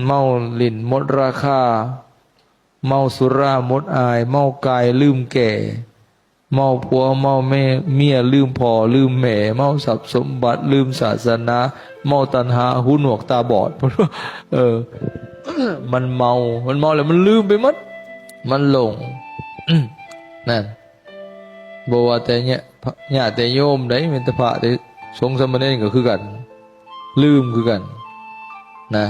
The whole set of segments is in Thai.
เมาลิ่นหมดราคาเมาสุราหมดอายเมากายลืมแก่เมาผัวเมาแม่เมียลืมพ่อลืมแม่เมาทรัพย์สมบัติลืมศาสนาเมาตัณหาหูหนวกตาบอดมันเมาแล้วมันลืมไปหมดมันหลงนั่นบอกว่าแต่เนี่ยญาติแต่โยมได้เป็นตะพะแต่สงฆ์สมณเณรก็คือกันลืมคือกันนะ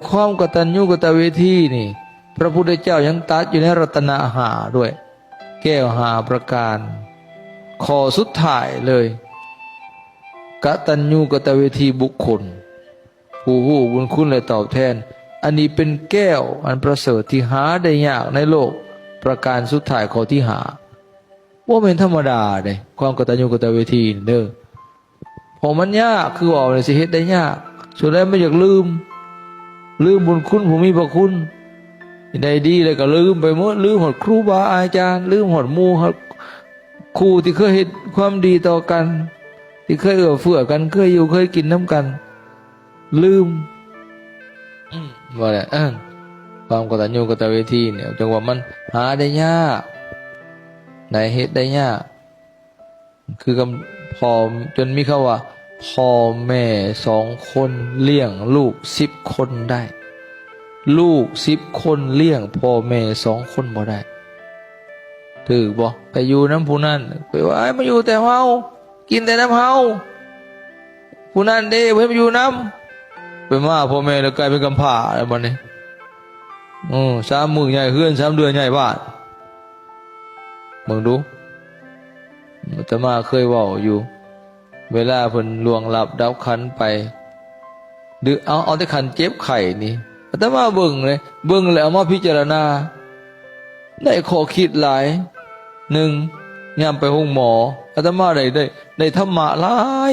ความกตัญญูกตเวทีนี่พระพุทธเจ้ายังตัดอยู่ในรัตนะหาด้วยแก้วหาประการข้อสุดท้ายเลยกตัญญูกตเวทีบุคคลผู้หูบุญคุณและตอบแทนอันนี้เป็นแก้วอันประเสริฐที่หาได้ยากในโลกประการสุดท้ายข้อที่หาว่าเป็นธรรมดาเลยความกตัญญูกตเวทีเด้อพอมันยากคือว่าในสิเหตุได้ยากสุดท้ายไม่อยากลืมบุญคุณผู้มีพระคุณได้ดีเลยก็ลืมไปหมดลืมหมดครูบาอาจารย์ลืมหมดหมู่หมดครูที่เคยเห็นความดีต่อกันที่เคยเอื้อเฟื้อกันเคยอยู่เคยกินน้ำกันลืมว่าแหละความกตัญญูกตเวทีเนี่ยจังว่ามันหาได้ยากในเหตุได้ยากคือพอจนมีคำว่าพ่อแม่2 คนเลี้ยงลูก10 คนได้ลูก10 คนเลี้ยงพ่อแม่2 คนบ่ได้ถือบ่ไปอยู่น้ำผู้นั้นไปว่ามาอยู่แต่เฮากินแต่น้ำเฮาผู้นั้นเด้เพิ่นมาอยู่น้ำไปมาพ่อแม่แล้วกลายเป็นกำพร้าแล้วบัดนี้3 มื้อใหญ่เฮือน3 เดือนใหญ่บ้านมึงดูอาตมาเคยเว้าอยู่เวลาเพิ่นล่วงลับดับขันไปหรือเอาแต่ขันเจ็บไข้นี่อาตมาเบิ่งเลยเบิ่งแล้วเอามาพิจารณาได้ข้อคิดหลาย1ยามไปห้องหมออาตมาได้ธรรมะหลาย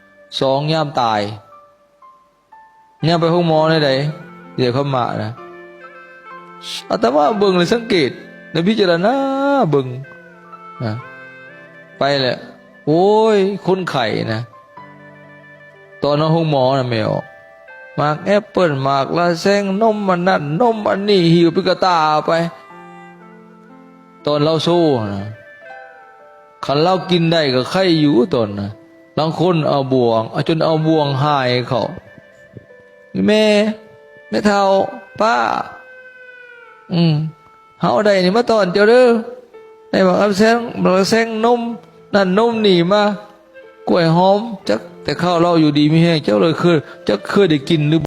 2ยามตายยามไปห้องหมอได้เดี๋ยวเขามานะอาตมาเบิ่งเลยสังเกตในพิจารณาเบิ่งนะไปแหละโอ้ยคนไข้นะตอนนั้นห้องหมอนะไม่ออกหมากแอปเปิลหมากลาแซงนมมันนั่นนมอันนี้หิวปิกตาไปตอนเราสู้นะคันเรากินได้ก็ไข้อยู่ตอนนะบางคนเอาบ่วงจนเอาบ่วงหายเขาแม่เฒ่าป้าเฮาได้นี่มาตอนเจ้าเด้อได้บอกเอาแซงนมนั่นนมนี่มากล้วยหอมจักแต่ข้าวเราอยู่ดีไม่แห้งเจ้าเลยเคยได้กินหรือ